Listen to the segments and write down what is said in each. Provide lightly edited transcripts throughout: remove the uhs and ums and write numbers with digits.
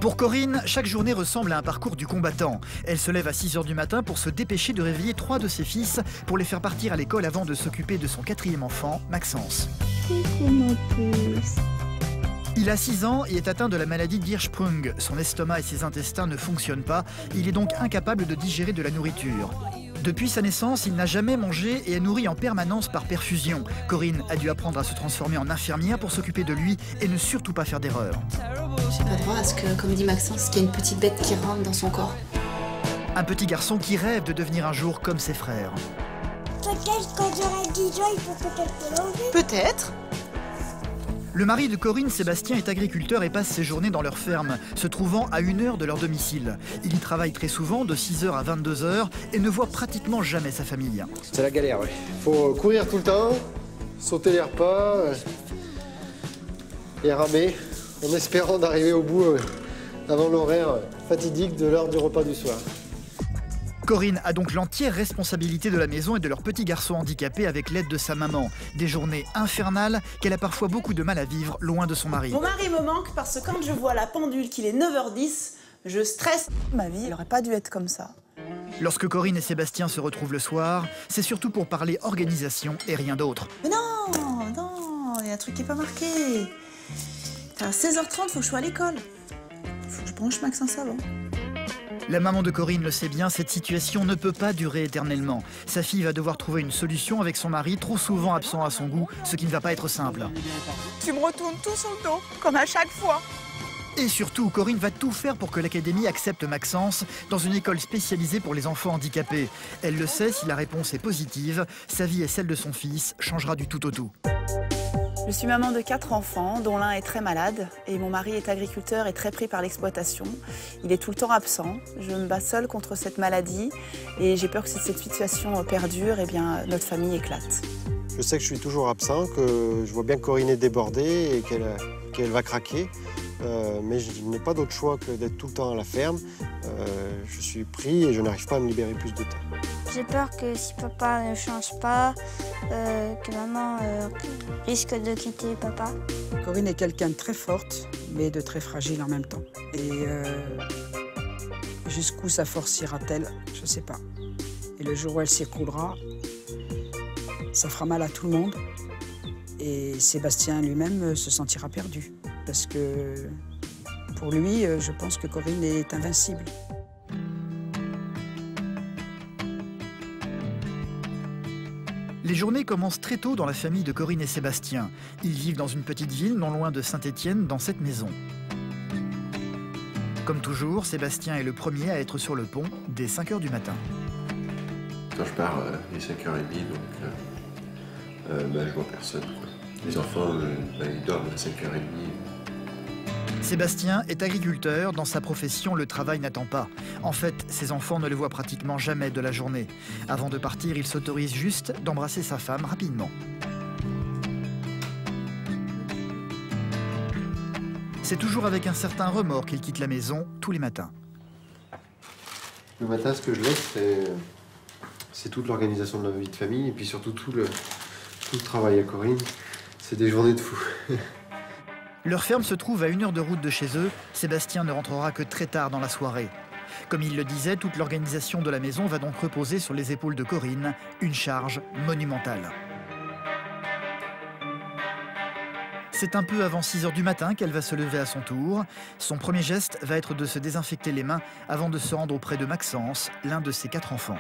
Pour Corinne, chaque journée ressemble à un parcours du combattant. Elle se lève à 6 h du matin pour se dépêcher de réveiller 3 de ses fils pour les faire partir à l'école avant de s'occuper de son 4e enfant, Maxence. Il a 6 ans et est atteint de la maladie d'Hirschsprung. Son estomac et ses intestins ne fonctionnent pas. Il est donc incapable de digérer de la nourriture. Depuis sa naissance, il n'a jamais mangé et est nourri en permanence par perfusion. Corinne a dû apprendre à se transformer en infirmière pour s'occuper de lui et ne surtout pas faire d'erreur. J'ai pas droit à ce que, comme dit Maxence, qu'il y ait une petite bête qui rentre dans son corps. Un petit garçon qui rêve de devenir un jour comme ses frères. Peut-être quand j'aurai 10 ans, il faut peut-être te l'enlever. Peut-être. Le mari de Corinne, Sébastien, est agriculteur et passe ses journées dans leur ferme, se trouvant à 1 heure de leur domicile. Il y travaille très souvent, de 6 h à 22 h, et ne voit pratiquement jamais sa famille. C'est la galère, oui. Faut courir tout le temps, sauter les repas et ramer, en espérant d'arriver au bout avant l'horaire fatidique de l'heure du repas du soir. Corinne a donc l'entière responsabilité de la maison et de leur petit garçon handicapé avec l'aide de sa maman. Des journées infernales qu'elle a parfois beaucoup de mal à vivre loin de son mari. Mon mari me manque parce que quand je vois la pendule qu'il est 9 h 10, je stresse. Ma vie, elle n'aurait pas dû être comme ça. Lorsque Corinne et Sébastien se retrouvent le soir, c'est surtout pour parler organisation et rien d'autre. Mais non, il y a un truc qui n'est pas marqué. À 16 h 30, faut que je sois à l'école. Faut que je branche Maxence avant. La maman de Corinne le sait bien, cette situation ne peut pas durer éternellement. Sa fille va devoir trouver une solution avec son mari, trop souvent absent à son goût, ce qui ne va pas être simple. Tu me retournes tout sur le dos, comme à chaque fois. Et surtout, Corinne va tout faire pour que l'académie accepte Maxence dans une école spécialisée pour les enfants handicapés. Elle le sait, si la réponse est positive, sa vie et celle de son fils changera du tout au tout. Je suis maman de 4 enfants, dont l'un est très malade, et mon mari est agriculteur et très pris par l'exploitation. Il est tout le temps absent. Je me bats seule contre cette maladie, et j'ai peur que si cette situation perdure, eh bien, notre famille éclate. Je sais que je suis toujours absent, que je vois bien que Corinne est débordée et qu'elle va craquer. Mais je n'ai pas d'autre choix que d'être tout le temps à la ferme. Je suis pris et je n'arrive pas à me libérer plus de temps. J'ai peur que si papa ne change pas, que maman risque de quitter papa. Corinne est quelqu'un de très forte, mais de très fragile en même temps. Et jusqu'où sa force ira-t-elle, je ne sais pas. Et le jour où elle s'écroulera, ça fera mal à tout le monde. Et Sébastien lui-même se sentira perdu. Parce que pour lui, je pense que Corinne est invincible. Les journées commencent très tôt dans la famille de Corinne et Sébastien. Ils vivent dans une petite ville non loin de Saint-Étienne, dans cette maison. Comme toujours, Sébastien est le premier à être sur le pont dès 5 h du matin. Quand je pars, il est 5h30, donc je vois personne, quoi. Les enfants, ils dorment à 5h30. Sébastien est agriculteur. Dans sa profession, le travail n'attend pas. En fait, ses enfants ne le voient pratiquement jamais de la journée. Avant de partir, il s'autorise juste d'embrasser sa femme rapidement. C'est toujours avec un certain remords qu'il quitte la maison tous les matins. Le matin, ce que je laisse, c'est toute l'organisation de la vie de famille et puis surtout tout le travail à Corinne. C'est des journées de fou. Leur ferme se trouve à 1 heure de route de chez eux. Sébastien ne rentrera que très tard dans la soirée. Comme il le disait, toute l'organisation de la maison va donc reposer sur les épaules de Corinne, une charge monumentale. C'est un peu avant 6 h du matin qu'elle va se lever à son tour. Son premier geste va être de se désinfecter les mains avant de se rendre auprès de Maxence, l'un de ses 4 enfants.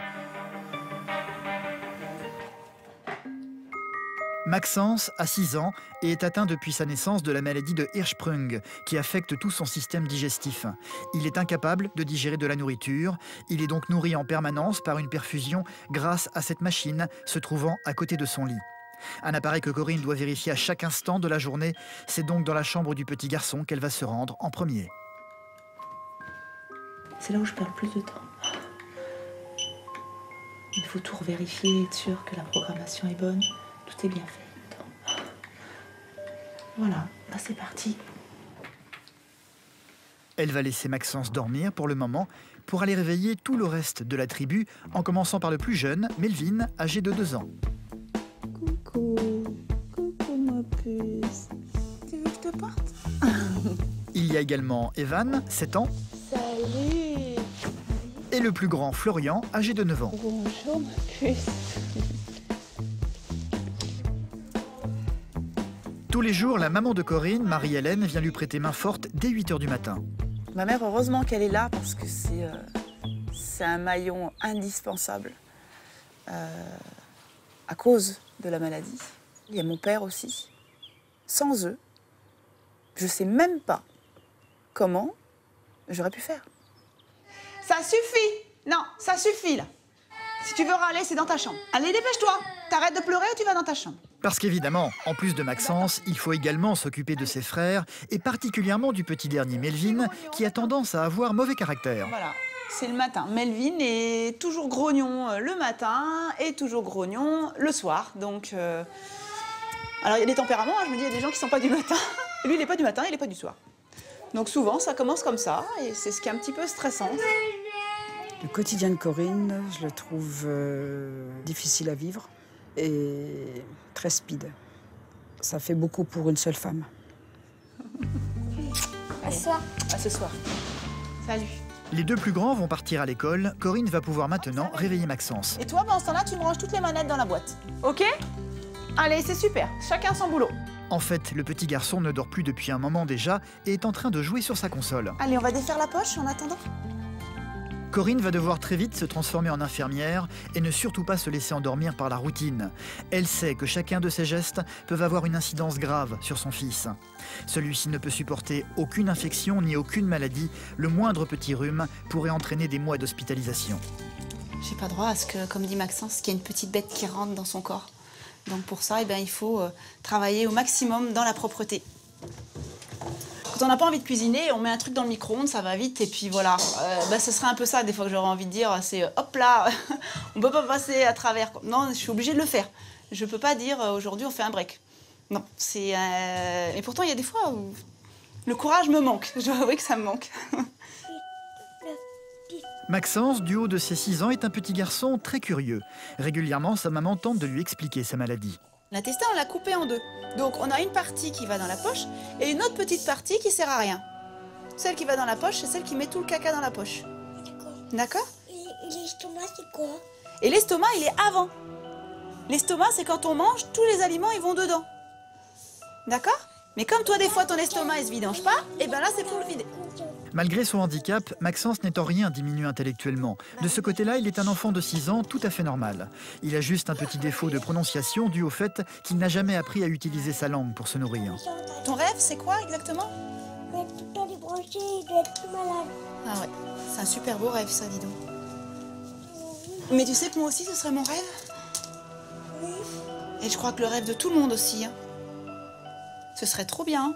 Maxence a 6 ans et est atteint depuis sa naissance de la maladie de Hirschsprung qui affecte tout son système digestif. Il est incapable de digérer de la nourriture. Il est donc nourri en permanence par une perfusion grâce à cette machine se trouvant à côté de son lit. Un appareil que Corinne doit vérifier à chaque instant de la journée. C'est donc dans la chambre du petit garçon qu'elle va se rendre en premier. C'est là où je perds le plus de temps. Il faut tout revérifier, être sûr que la programmation est bonne. Tout est bien fait. Voilà, là c'est parti. Elle va laisser Maxence dormir pour le moment, pour aller réveiller tout le reste de la tribu, en commençant par le plus jeune, Melvin, âgé de 2 ans. Coucou ma puce. Tu veux que je te porte? Il y y a également Evan, 7 ans. Salut. Et le plus grand, Florian, âgé de 9 ans. Bonjour ma puce. Tous les jours, la maman de Corinne, Marie-Hélène, vient lui prêter main forte dès 8 h du matin. Ma mère, heureusement qu'elle est là parce que c'est un maillon indispensable à cause de la maladie. Il y a mon père aussi. Sans eux, je ne sais même pas comment j'aurais pu faire. Ça suffit! Non, ça suffit là. Si tu veux râler, c'est dans ta chambre. Allez, dépêche-toi. T'arrêtes de pleurer ou tu vas dans ta chambre. Parce qu'évidemment, en plus de Maxence, il faut également s'occuper de ses frères, et particulièrement du petit dernier Melvin, qui a tendance à avoir mauvais caractère. Voilà, c'est le matin. Melvin est toujours grognon le matin et toujours grognon le soir. Donc, alors il y a des tempéraments, hein, je me dis, il y a des gens qui ne sont pas du matin. Lui, il n'est pas du matin, il n'est pas du soir. Donc souvent, ça commence comme ça, et c'est ce qui est un petit peu stressant. Le quotidien de Corinne, je le trouve difficile à vivre et très speed. Ça fait beaucoup pour une seule femme. À ce soir. À ce soir. Salut. Les deux plus grands vont partir à l'école. Corinne va pouvoir maintenant réveiller Maxence. Et toi, pendant ce temps-là, tu me ranges toutes les manettes dans la boîte. OK? Allez, c'est super. Chacun son boulot. En fait, le petit garçon ne dort plus depuis un moment déjà et est en train de jouer sur sa console. Allez, on va défaire la poche en attendant. Corinne va devoir très vite se transformer en infirmière et ne surtout pas se laisser endormir par la routine. Elle sait que chacun de ses gestes peut avoir une incidence grave sur son fils. Celui-ci ne peut supporter aucune infection ni aucune maladie. Le moindre petit rhume pourrait entraîner des mois d'hospitalisation. J'ai pas droit à ce que, comme dit Maxence, qu'il y ait une petite bête qui rentre dans son corps. Donc pour ça, eh bien, il faut travailler au maximum dans la propreté. Quand on n'a pas envie de cuisiner, on met un truc dans le micro-ondes, ça va vite, et puis voilà. Ce serait un peu ça, des fois, que j'aurais envie de dire, c'est hop là, on peut pas passer à travers. Non, je suis obligée de le faire. Je peux pas dire, aujourd'hui, on fait un break. Non, c'est... Et pourtant, il y a des fois où le courage me manque. Je dois avouer que ça me manque. Maxence, du haut de ses 6 ans, est un petit garçon très curieux. Régulièrement, sa maman tente de lui expliquer sa maladie. L'intestin, on l'a coupé en deux. Donc, on a une partie qui va dans la poche et une autre petite partie qui sert à rien. Celle qui va dans la poche, c'est celle qui met tout le caca dans la poche. D'accord. Et l'estomac, c'est quoi? Et l'estomac, il est avant. L'estomac, c'est quand on mange, tous les aliments, ils vont dedans. D'accord? Mais comme toi, des fois, ton estomac, il se vidange pas, et bien là, c'est pour le vider. Malgré son handicap, Maxence n'est en rien diminué intellectuellement. De ce côté-là, il est un enfant de 6 ans tout à fait normal. Il a juste un petit défaut de prononciation dû au fait qu'il n'a jamais appris à utiliser sa langue pour se nourrir. Ton rêve, c'est quoi exactement? Être tout le temps débranché et d'être plus malade. Ah ouais, c'est un super beau rêve, ça, dis donc. Mais tu sais que moi aussi, ce serait mon rêve? Oui. Et je crois que le rêve de tout le monde aussi. Hein. Ce serait trop bien.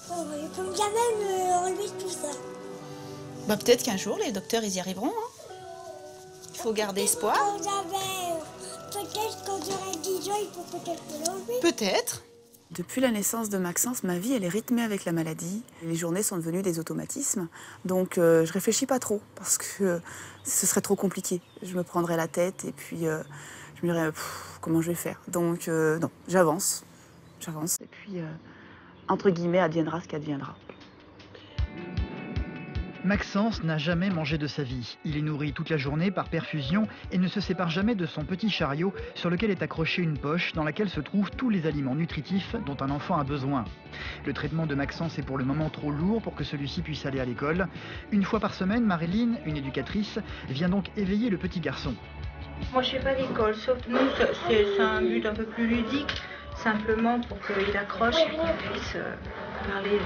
On va jamais enlever tout ça. Bah peut-être qu'un jour, les docteurs, ils y arriveront. Hein. Il faut garder espoir. Peut-être quand j'aurai 10 ans, il faut peut-être l'enlever. Peut-être. Depuis la naissance de Maxence, ma vie, elle est rythmée avec la maladie. Les journées sont devenues des automatismes. Donc je réfléchis pas trop parce que ce serait trop compliqué. Je me prendrais la tête et puis je me dirais comment je vais faire. Donc non, j'avance. Et puis, entre guillemets, adviendra ce qu'adviendra. Maxence n'a jamais mangé de sa vie. Il est nourri toute la journée par perfusion et ne se sépare jamais de son petit chariot sur lequel est accrochée une poche dans laquelle se trouvent tous les aliments nutritifs dont un enfant a besoin. Le traitement de Maxence est pour le moment trop lourd pour que celui-ci puisse aller à l'école. Une fois par semaine, Marilyn, une éducatrice, vient donc éveiller le petit garçon. Moi, je ne fais pas d'école, sauf nous, c'est un but un peu plus ludique. Simplement pour qu'il accroche et qu'il puisse parler,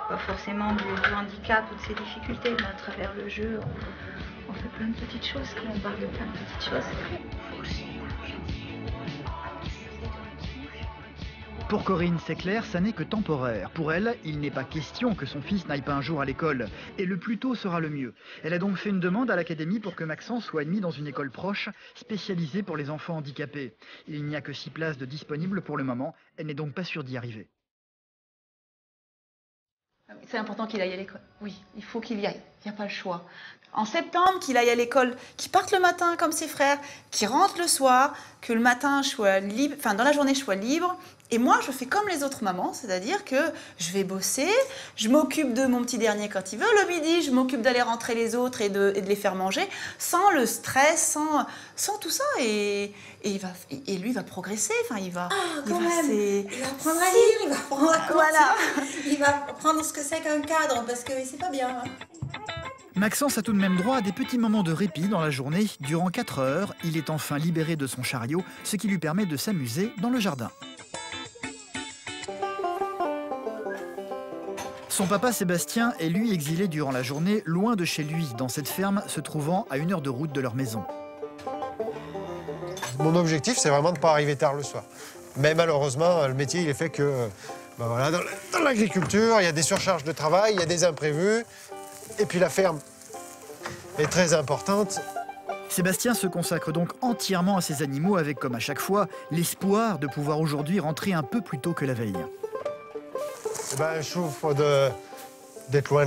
pas forcément du handicap ou de ses difficultés, mais à travers le jeu, on fait plein de petites choses. Quand on parle de plein de petites choses, Pour Corinne, c'est clair, ça n'est que temporaire. Pour elle, il n'est pas question que son fils n'aille pas un jour à l'école. Et le plus tôt sera le mieux. Elle a donc fait une demande à l'académie pour que Maxence soit admis dans une école proche, spécialisée pour les enfants handicapés. Il n'y a que 6 places de disponibles pour le moment. Elle n'est donc pas sûre d'y arriver. C'est important qu'il aille à l'école. Oui, il faut qu'il y aille. Il n'y a pas le choix. En septembre, qu'il aille à l'école, qu'il parte le matin comme ses frères, qu'il rentre le soir, que le matin soit libre, enfin dans la journée je sois libre, Et moi, je fais comme les autres mamans, c'est-à-dire que je vais bosser, je m'occupe de mon petit dernier quand il veut, le midi, je m'occupe d'aller rentrer les autres et de les faire manger, sans le stress, sans tout ça. Et lui, il va progresser. Enfin, il va apprendre à lire, il va apprendre à compter, il va apprendre ce que c'est qu'un cadre, parce que c'est pas bien. Hein. Maxence a tout de même droit à des petits moments de répit dans la journée. Durant 4 heures, il est enfin libéré de son chariot, ce qui lui permet de s'amuser dans le jardin. Son papa Sébastien est lui exilé durant la journée, loin de chez lui, dans cette ferme se trouvant à 1 heure de route de leur maison. Mon objectif, c'est vraiment de ne pas arriver tard le soir. Mais malheureusement, le métier, il est fait que voilà, dans l'agriculture, il y a des surcharges de travail, il y a des imprévus. Et puis la ferme est très importante. Sébastien se consacre donc entièrement à ses animaux avec, comme à chaque fois, l'espoir de pouvoir aujourd'hui rentrer un peu plus tôt que la veille. Je souffre d'être loin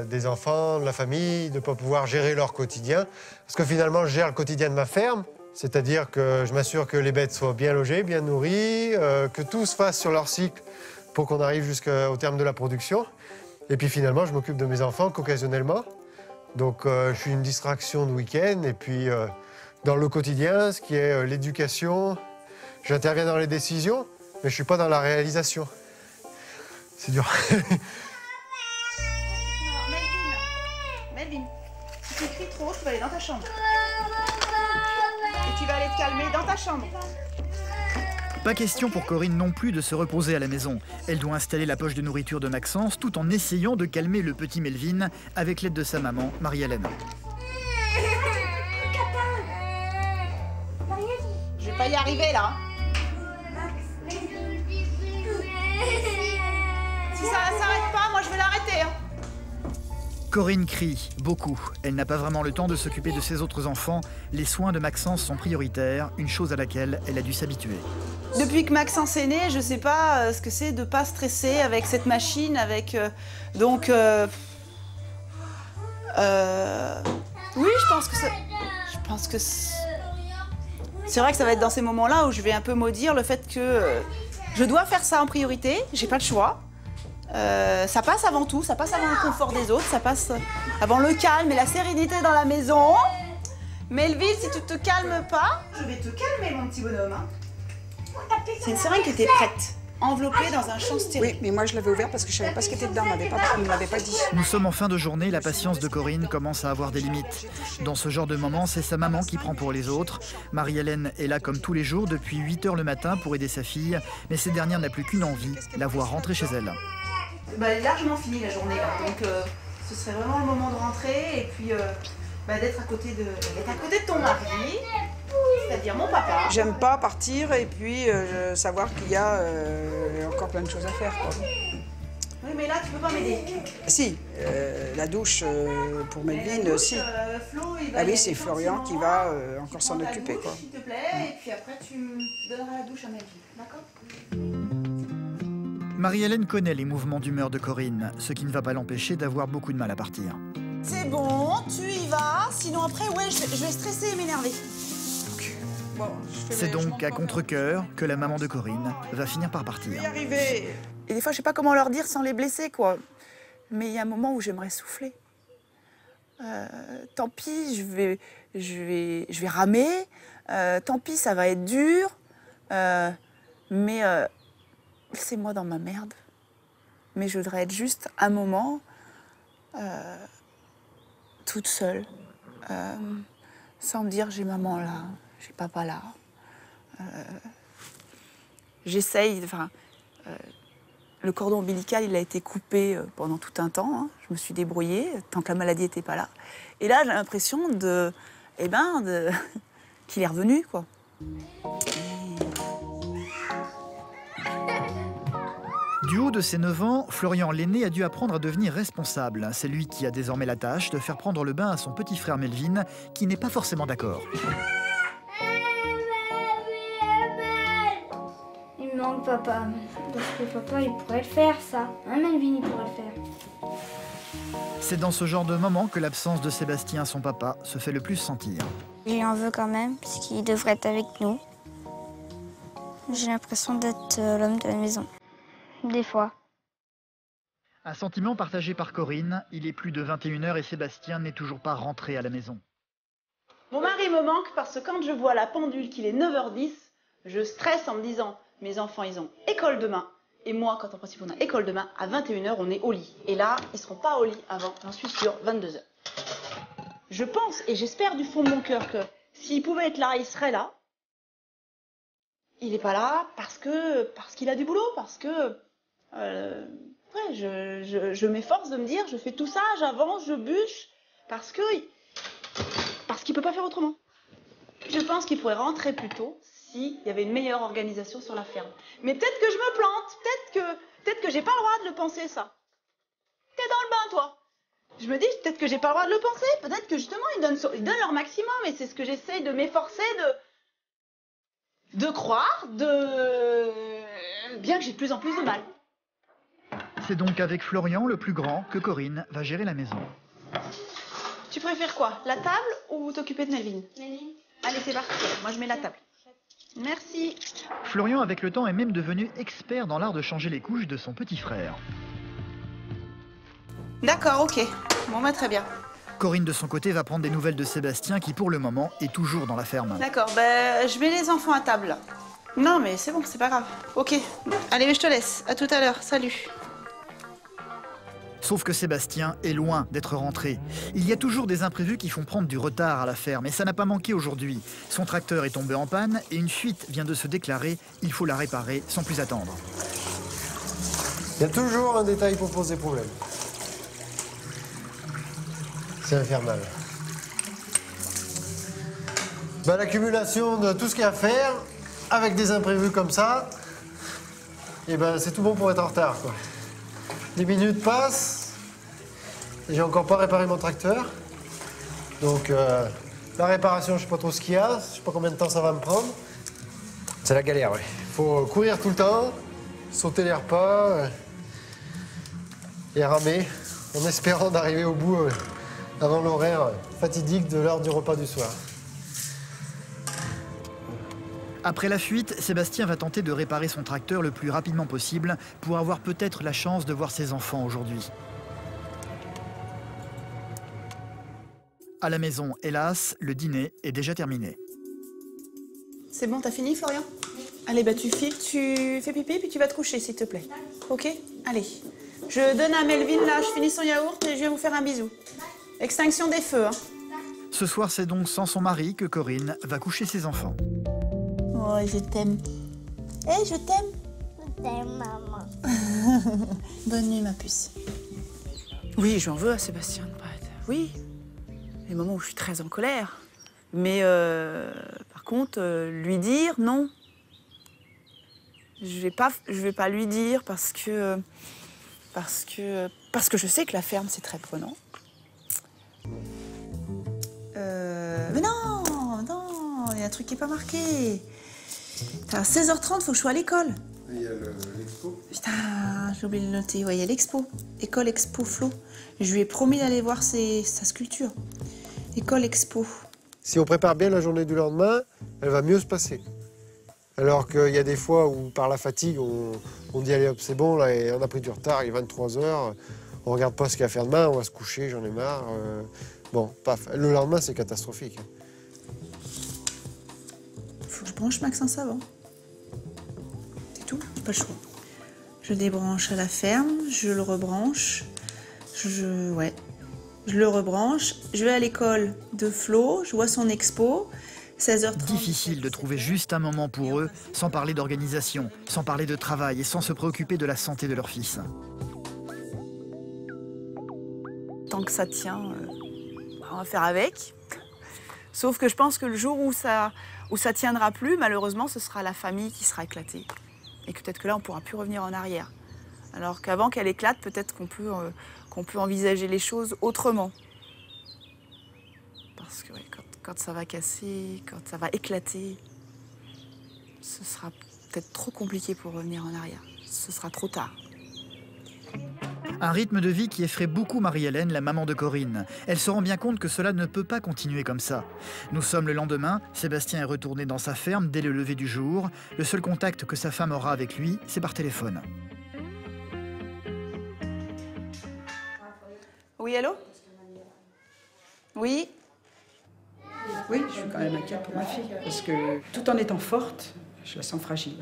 des enfants, de la famille, de ne pas pouvoir gérer leur quotidien. Parce que finalement, je gère le quotidien de ma ferme, c'est-à-dire que je m'assure que les bêtes soient bien logées, bien nourries, que tout se fasse sur leur cycle pour qu'on arrive jusqu'au terme de la production. Et puis finalement, je m'occupe de mes enfants qu'occasionnellement. Donc je suis une distraction de week-end. Et puis dans le quotidien, ce qui est l'éducation, j'interviens dans les décisions, mais je ne suis pas dans la réalisation. C'est dur. Melvin, si tu cries trop, tu vas aller dans ta chambre. Et tu vas aller te calmer dans ta chambre. Pas question pour Corinne non plus de se reposer à la maison. Elle doit installer la poche de nourriture de Maxence tout en essayant de calmer le petit Melvin avec l'aide de sa maman, Marie-Hélène. Je vais pas y arriver là. Si ça ne s'arrête pas, moi je vais l'arrêter. Hein. Corinne crie beaucoup. Elle n'a pas vraiment le temps de s'occuper de ses autres enfants. Les soins de Maxence sont prioritaires, une chose à laquelle elle a dû s'habituer. Depuis que Maxence est né, je sais pas ce que c'est de pas stresser avec cette machine, avec oui, je pense que c'est vrai que ça va être dans ces moments-là où je vais un peu maudire le fait que je dois faire ça en priorité, j'ai pas le choix. Ça passe avant tout, ça passe avant le confort des autres, ça passe avant le calme et la sérénité dans la maison. Melvin, si tu te calmes pas, je vais te calmer, mon petit bonhomme. Hein. C'est une seringue qui était prête, enveloppée dans un champ stérile. Oui, mais moi je l'avais ouvert parce que je savais pas ce qui était dedans, on ne m'avait pas dit. Nous sommes en fin de journée, la patience de Corinne commence à avoir des limites. Dans ce genre de moment, c'est sa maman qui prend pour les autres. Marie-Hélène est là comme tous les jours depuis 8 h le matin pour aider sa fille, mais cette dernière n'a plus qu'une envie, la voir rentrer chez elle. Elle est largement finie la journée là, donc ce serait vraiment le moment de rentrer et puis d'être à côté de ton mari, c'est-à-dire mon papa. J'aime pas partir et puis savoir qu'il y a encore plein de choses à faire, quoi. Oui, mais là tu peux pas m'aider. Si, la douche pour Melvin, si. Ah oui, c'est Florian qui va encore s'en occuper, quoi. S'il te plaît, et puis après tu me donneras la douche à Melvin, d'accord ? Marie-Hélène connaît les mouvements d'humeur de Corinne, ce qui ne va pas l'empêcher d'avoir beaucoup de mal à partir. C'est bon, tu y vas, sinon après, je vais stresser et m'énerver. Bon, c'est donc à contre-cœur que la maman de Corinne va finir par partir. Je vais y arriver. Et des fois, je sais pas comment leur dire sans les blesser, quoi. Mais il y a un moment où j'aimerais souffler. Tant pis, je vais ramer. Tant pis, ça va être dur. Mais laissez-moi dans ma merde. Mais je voudrais être juste un moment toute seule, sans me dire j'ai maman là, j'ai papa là. J'essaye, le cordon ombilical il a été coupé pendant tout un temps, hein. Je me suis débrouillée tant que la maladie n'était pas là. Et là j'ai l'impression qu'il est revenu, quoi. Du haut de ses 9 ans, Florian l'aîné a dû apprendre à devenir responsable. C'est lui qui a désormais la tâche de faire prendre le bain à son petit frère Melvin, qui n'est pas forcément d'accord. Il me manque papa. Parce que papa, il pourrait le faire, ça. Hein, Melvin, il pourrait le faire. C'est dans ce genre de moment que l'absence de Sébastien, son papa, se fait le plus sentir. Je lui en veux quand même, parce qu'il devrait être avec nous. J'ai l'impression d'être l'homme de la maison. Des fois. Un sentiment partagé par Corinne. Il est plus de 21h et Sébastien n'est toujours pas rentré à la maison. Mon mari me manque parce que quand je vois la pendule qu'il est 9h10, je stresse en me disant mes enfants ils ont école demain. Et moi, quand en principe on a école demain, à 21h on est au lit. Et là, ils seront pas au lit avant, j'en suis sûre, 22h. Je pense et j'espère du fond de mon cœur que s'il pouvait être là, il serait là. Il n'est pas là parce qu'il a du boulot, parce que ouais, je m'efforce de me dire, je fais tout ça, j'avance, je bûche, parce qu'il peut pas faire autrement. Je pense qu'il pourrait rentrer plus tôt s'il y avait une meilleure organisation sur la ferme. Mais peut-être que je me plante, peut-être que j'ai pas le droit de le penser ça. T'es dans le bain toi. Je me dis peut-être que j'ai pas le droit de le penser, peut-être que justement ils donnent leur maximum et c'est ce que j'essaye de m'efforcer de croire, bien que j'ai de plus en plus de mal. C'est donc avec Florian, le plus grand, que Corinne va gérer la maison. Tu préfères quoi? La table ou t'occuper de Melvin? Melvin. Allez, c'est parti. Moi, je mets la table. Merci. Florian, avec le temps, est même devenu expert dans l'art de changer les couches de son petit frère. D'accord, ok. Bon, bah, très bien. Corinne, de son côté, va prendre des nouvelles de Sébastien, qui, pour le moment, est toujours dans la ferme. D'accord, bah, je mets les enfants à table, là. Non, mais c'est bon, c'est pas grave. Ok. Allez, je te laisse. À tout à l'heure. Salut. Sauf que Sébastien est loin d'être rentré. Il y a toujours des imprévus qui font prendre du retard à la ferme, et ça n'a pas manqué aujourd'hui. Son tracteur est tombé en panne et une fuite vient de se déclarer. Il faut la réparer sans plus attendre. Il y a toujours un détail pour poser problème. C'est infernal. Ben, l'accumulation de tout ce qu'il y a à faire, avec des imprévus comme ça, et ben, c'est tout bon pour être en retard, quoi. Les minutes passent, et j'ai encore pas réparé mon tracteur. Donc la réparation, je sais pas trop ce qu'il y a, je sais pas combien de temps ça va me prendre. C'est la galère, ouais. Faut courir tout le temps, sauter les repas et ramer, en espérant d'arriver au bout avant l'horaire fatidique de l'heure du repas du soir. Après la fuite, Sébastien va tenter de réparer son tracteur le plus rapidement possible pour avoir peut-être la chance de voir ses enfants aujourd'hui. À la maison, hélas, le dîner est déjà terminé. C'est bon, t'as fini, Florian? Allez, bah, tu files, tu fais pipi, puis tu vas te coucher, s'il te plaît. Ok? Allez. Je donne à Melvin, là, je finis son yaourt et je viens vous faire un bisou. Extinction des feux, hein. Ce soir, c'est donc sans son mari que Corinne va coucher ses enfants. Oh, je t'aime. Eh, je t'aime. Je t'aime, maman. Bonne nuit, ma puce. Oui, j'en veux à Sébastien de pas être. Oui. Les moments où je suis très en colère. Mais par contre, lui dire, non. Je vais pas lui dire parce que je sais que la ferme, c'est très prenant. Mais non, il y a un truc qui n'est pas marqué. À 16h30, faut que je sois à l'école. Il y a l'expo. Putain, j'ai oublié de le noter. Ouais, il y a l'expo. École Expo Flo. Je lui ai promis d'aller voir sa sculpture. École Expo. Si on prépare bien la journée du lendemain, elle va mieux se passer. Alors qu'il y a des fois où, par la fatigue, on dit allez hop, c'est bon, là, et on a pris du retard, il est 23h, on regarde pas ce qu'il y a à faire demain, on va se coucher, j'en ai marre. Bon, paf. Le lendemain, c'est catastrophique. Faut que je branche Maxence avant. C'est tout, j'ai pas le choix. Je débranche à la ferme, je le rebranche. Je le rebranche. Je vais à l'école de Flo, je vois son expo. 16h30. Difficile de trouver juste un moment pour eux, sans parler d'organisation, sans parler de travail et sans se préoccuper de la santé de leur fils. Tant que ça tient, on va faire avec. Sauf que je pense que le jour où ça tiendra plus, malheureusement, ce sera la famille qui sera éclatée. Et que peut-être que là, on ne pourra plus revenir en arrière. Alors qu'avant qu'elle éclate, peut-être qu'on peut envisager les choses autrement. Parce que ouais, quand ça va casser, quand ça va éclater, ce sera peut-être trop compliqué pour revenir en arrière. Ce sera trop tard. Un rythme de vie qui effraie beaucoup Marie-Hélène, la maman de Corinne. Elle se rend bien compte que cela ne peut pas continuer comme ça. Nous sommes le lendemain, Sébastien est retourné dans sa ferme dès le lever du jour. Le seul contact que sa femme aura avec lui, c'est par téléphone. Oui, allô? Oui? Oui, je suis quand même inquiète pour ma fille, parce que tout en étant forte, je la sens fragile.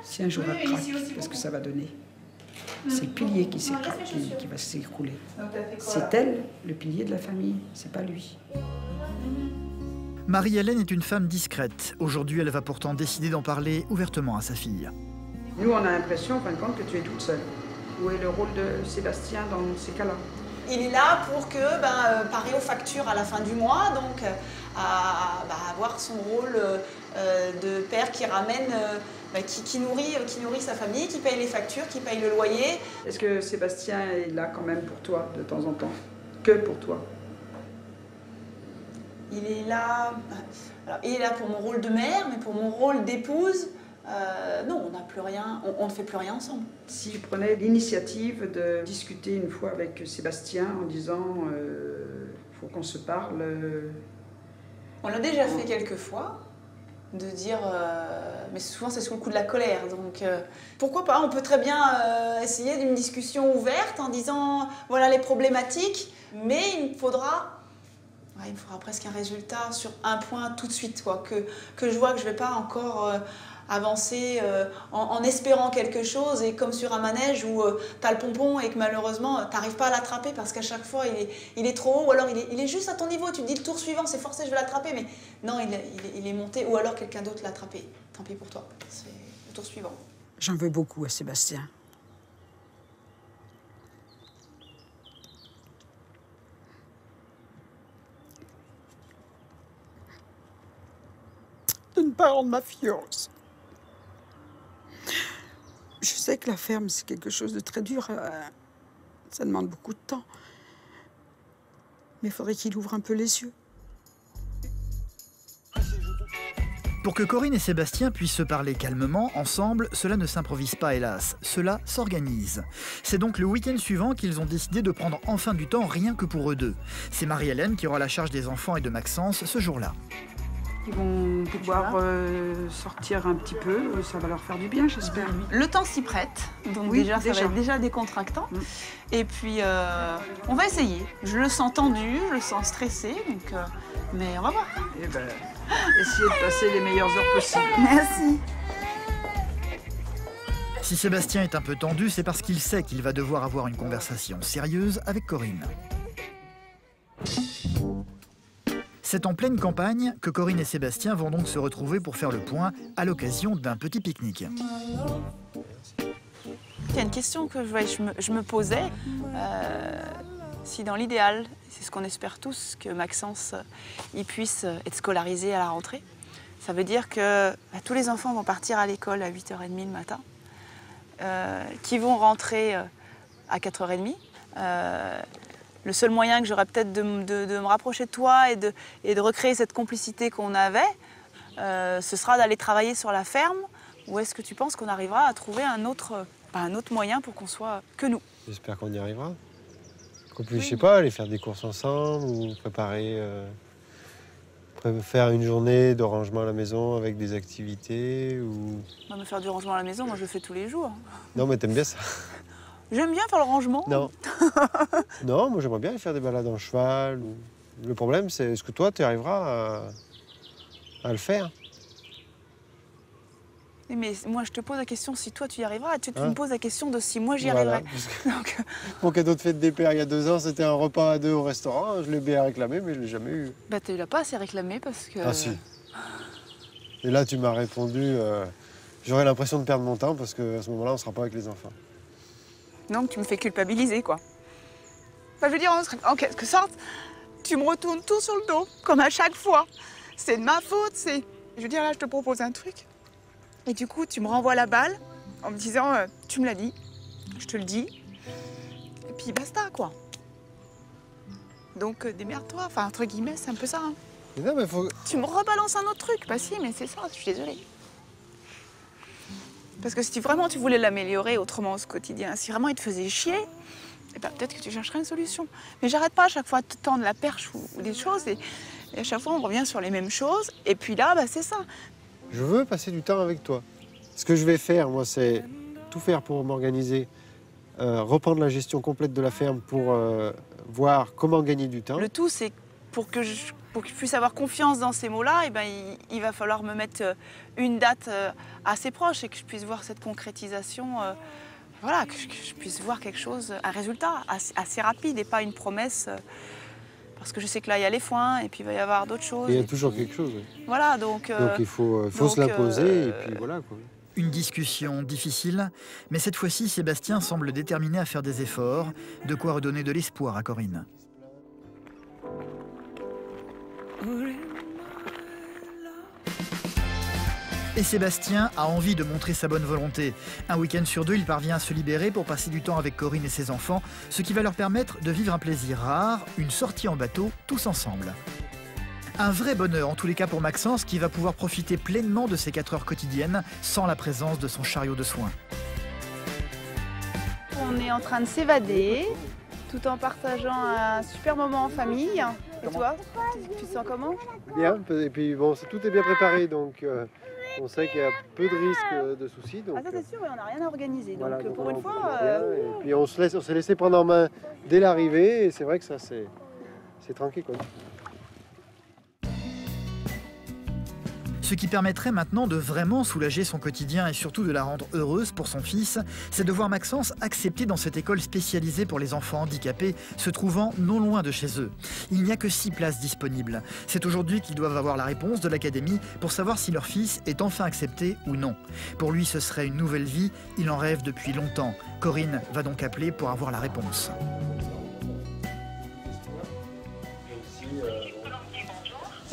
Si un jour elle craque, qu'est-ce que ça va donner? C'est le pilier qui va s'écrouler. C'est elle, le pilier de la famille, c'est pas lui. Marie-Hélène est une femme discrète. Aujourd'hui, elle va pourtant décider d'en parler ouvertement à sa fille. Nous, on a l'impression, en fin de compte, que tu es toute seule. Où est le rôle de Sébastien dans ces cas-là? Il est là pour que parer aux factures à la fin du mois, donc avoir son rôle de père qui ramène, qui nourrit sa famille, qui paye les factures, qui paye le loyer. Est-ce que Sébastien est là quand même pour toi de temps en temps? Que pour toi? Il est là pour mon rôle de mère, mais pour mon rôle d'épouse, non, on n'a plus rien, on ne fait plus rien ensemble. Si je prenais l'initiative de discuter une fois avec Sébastien en disant faut qu'on se parle. On l'a déjà fait quelques fois, de dire, mais souvent c'est sous le coup de la colère, donc pourquoi pas, on peut très bien essayer d'une discussion ouverte en disant voilà les problématiques, mais il me faudra presque un résultat sur un point tout de suite, quoi, que je vois que je ne vais pas encore avancer en espérant quelque chose, et comme sur un manège où tu as le pompon et que malheureusement tu n'arrives pas à l'attraper parce qu'à chaque fois il est trop haut, ou alors il est juste à ton niveau, tu te dis le tour suivant c'est forcé, je vais l'attraper, mais non, il est monté, ou alors quelqu'un d'autre l'a attrapé. Tant pis pour toi, c'est le tour suivant. J'en veux beaucoup à Sébastien. De ne pas rendre ma fiance. Je sais que la ferme, c'est quelque chose de très dur. Ça demande beaucoup de temps. Mais il faudrait qu'il ouvre un peu les yeux. Pour que Corinne et Sébastien puissent se parler calmement, ensemble, cela ne s'improvise pas, hélas. Cela s'organise. C'est donc le week-end suivant qu'ils ont décidé de prendre enfin du temps rien que pour eux deux. C'est Marie-Hélène qui aura la charge des enfants et de Maxence ce jour-là. Ils vont pouvoir sortir un petit peu, ça va leur faire du bien, j'espère. Le temps s'y prête, donc oui, déjà ça va être déjà décontractant. Et puis on va essayer. Je le sens tendu, je le sens stressé, donc, mais on va voir. Eh ben, essayez de passer les meilleures heures possibles. Merci. Si Sébastien est un peu tendu, c'est parce qu'il sait qu'il va devoir avoir une conversation sérieuse avec Corinne. C'est en pleine campagne que Corinne et Sébastien vont donc se retrouver pour faire le point à l'occasion d'un petit pique-nique. Il y a une question que je me posais. Si dans l'idéal, c'est ce qu'on espère tous, que Maxence il puisse être scolarisé à la rentrée, ça veut dire que tous les enfants vont partir à l'école à 8h30 le matin, qui vont rentrer à 4h30. Le seul moyen que j'aurais peut-être de me rapprocher de toi et de recréer cette complicité qu'on avait, ce sera d'aller travailler sur la ferme. Ou est-ce que tu penses qu'on arrivera à trouver un autre moyen pour qu'on soit que nous? J'espère qu'on y arrivera. Qu'on puisse, je sais pas, aller faire des courses ensemble ou faire une journée de rangement à la maison avec des activités ou... Me faire du rangement à la maison, moi je le fais tous les jours. Non, mais t'aimes bien ça? J'aime bien faire le rangement. Non. Non, moi j'aimerais bien aller faire des balades en cheval. Le problème, c'est est-ce que toi, tu arriveras à le faire? Mais moi, je te pose la question si toi, tu y arriveras. Tu me poses la question de si moi, j'y arriverai. Donc... Mon cadeau de fête des pères, il y a 2 ans, c'était un repas à 2 au restaurant. Je l'ai bien réclamé, mais je ne l'ai jamais eu. Bah, tu l'as pas assez réclamé parce que... Ah si. Et là, tu m'as répondu, j'aurais l'impression de perdre mon temps parce qu'à ce moment-là, on ne sera pas avec les enfants. Donc tu me fais culpabiliser, quoi. Enfin, je veux dire, en quelque sorte, tu me retournes tout sur le dos, comme à chaque fois. C'est de ma faute, c'est... Je veux dire, là, je te propose un truc. Et du coup, tu me renvoies la balle en me disant, tu me l'as dit, je te le dis. Et puis basta, quoi. Donc, démerde-toi. Enfin, entre guillemets, c'est un peu ça. Hein. Mais non, mais faut... Tu me rebalances un autre truc. Bah si, mais c'est ça, je suis désolée. Parce que si vraiment tu voulais l'améliorer autrement ce quotidien, si vraiment il te faisait chier, eh ben, peut-être que tu chercherais une solution. Mais j'arrête pas à chaque fois de te tendre la perche ou des choses et à chaque fois on revient sur les mêmes choses. Et puis là, bah, c'est ça. Je veux passer du temps avec toi. Ce que je vais faire, moi, c'est tout faire pour m'organiser, reprendre la gestion complète de la ferme pour voir comment gagner du temps. Le tout, c'est pour que je puisse avoir confiance dans ces mots-là, eh ben, il va falloir me mettre une date assez proche et que je puisse voir cette concrétisation. Voilà, que je puisse voir quelque chose, un résultat assez rapide et pas une promesse. Parce que je sais que là, il y a les foins et puis il va y avoir d'autres choses. Il y a toujours quelque chose. Oui. Voilà, donc il faut se l'imposer et puis voilà, quoi. Une discussion difficile, mais cette fois-ci, Sébastien semble déterminé à faire des efforts, de quoi redonner de l'espoir à Corinne. Et Sébastien a envie de montrer sa bonne volonté. Un week-end sur 2, il parvient à se libérer pour passer du temps avec Corinne et ses enfants, ce qui va leur permettre de vivre un plaisir rare, une sortie en bateau, tous ensemble. Un vrai bonheur, en tous les cas pour Maxence, qui va pouvoir profiter pleinement de ses 4 heures quotidiennes, sans la présence de son chariot de soins. On est en train de s'évader, tout en partageant un super moment en famille. Et toi, tu te sens comment? Bien, et puis bon, tout est bien préparé, donc on sait qu'il y a peu de risques de soucis. Donc, ah ça c'est sûr, on n'a rien à organiser, donc voilà, pour une fois... Et puis on s'est laissé prendre en main dès l'arrivée, et c'est vrai que ça c'est tranquille, quoi. Ce qui permettrait maintenant de vraiment soulager son quotidien et surtout de la rendre heureuse pour son fils, c'est de voir Maxence accepté dans cette école spécialisée pour les enfants handicapés se trouvant non loin de chez eux. Il n'y a que 6 places disponibles. C'est aujourd'hui qu'ils doivent avoir la réponse de l'académie pour savoir si leur fils est enfin accepté ou non. Pour lui, ce serait une nouvelle vie, il en rêve depuis longtemps. Corinne va donc appeler pour avoir la réponse.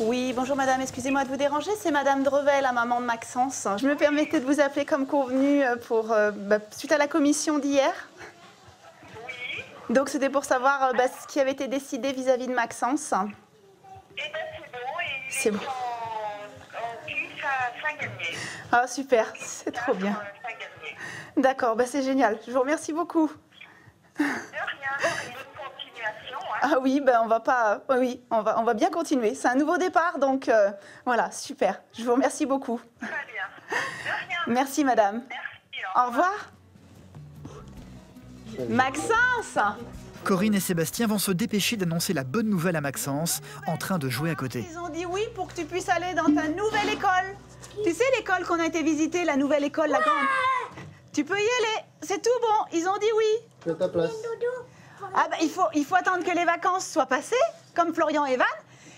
Oui, bonjour madame, excusez-moi de vous déranger, c'est madame Drevel, la maman de Maxence. Je me permettais de vous appeler comme convenu pour, suite à la commission d'hier. Oui. Donc c'était pour savoir ce qui avait été décidé vis-à-vis de Maxence. Eh bien c'est bon, et c'est bon. Ça a gagné. Ah super, c'est trop bien. D'accord, c'est génial, je vous remercie beaucoup. De rien, une bonne continuation. Hein. Ah oui, on va pas. Oui, on va bien continuer. C'est un nouveau départ, donc voilà, super. Je vous remercie beaucoup. Très bien. De rien. Merci madame. Merci. Au revoir. Maxence! Corinne et Sébastien vont se dépêcher d'annoncer la bonne nouvelle à Maxence, en train de jouer à côté. Ils ont dit oui pour que tu puisses aller dans ta nouvelle école. Tu sais l'école qu'on a été visiter, la nouvelle école, la grande. Tu peux y aller, c'est tout bon. Ils ont dit oui. Tu as ta place. Ah il faut attendre que les vacances soient passées, comme Florian et Van.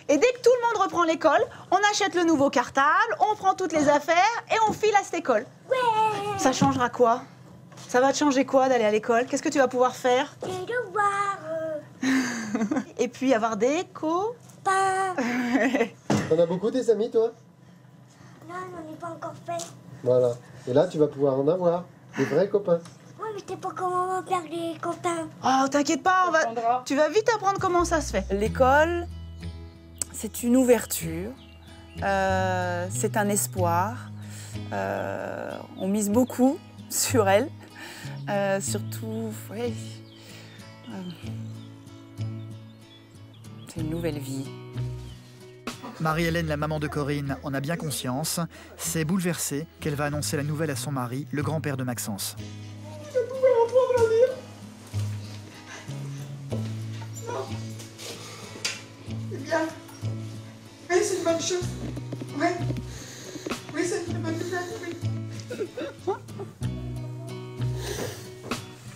Et dès que tout le monde reprend l'école, on achète le nouveau cartable, on prend toutes les affaires et on file à cette école. Ouais. Ça changera quoi? Ça va te changer quoi d'aller à l'école? Qu'est-ce que tu vas pouvoir faire? Des devoirs. Et puis avoir des Pas. T'en as beaucoup des amis, toi? Non, on n'est pas encore fait. Voilà. Et là, tu vas pouvoir en avoir. Des vrais copains. Ouais, mais je sais pas comment on va faire les copains. Oh, t'inquiète pas, tu vas vite apprendre comment ça se fait. L'école, c'est une ouverture, c'est un espoir. On mise beaucoup sur elle, surtout, ouais, c'est une nouvelle vie. Marie-Hélène, la maman de Corinne, en a bien conscience. C'est bouleversée qu'elle va annoncer la nouvelle à son mari, le grand-père de Maxence. Je pouvais entendre la dire. Non. C'est bien. Oui, c'est une bonne chose. Oui. Oui, c'est une bonne nouvelle, oui.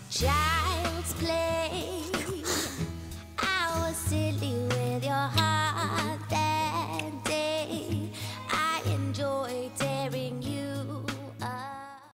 Child's play. I was silly with your heart that day. I enjoyed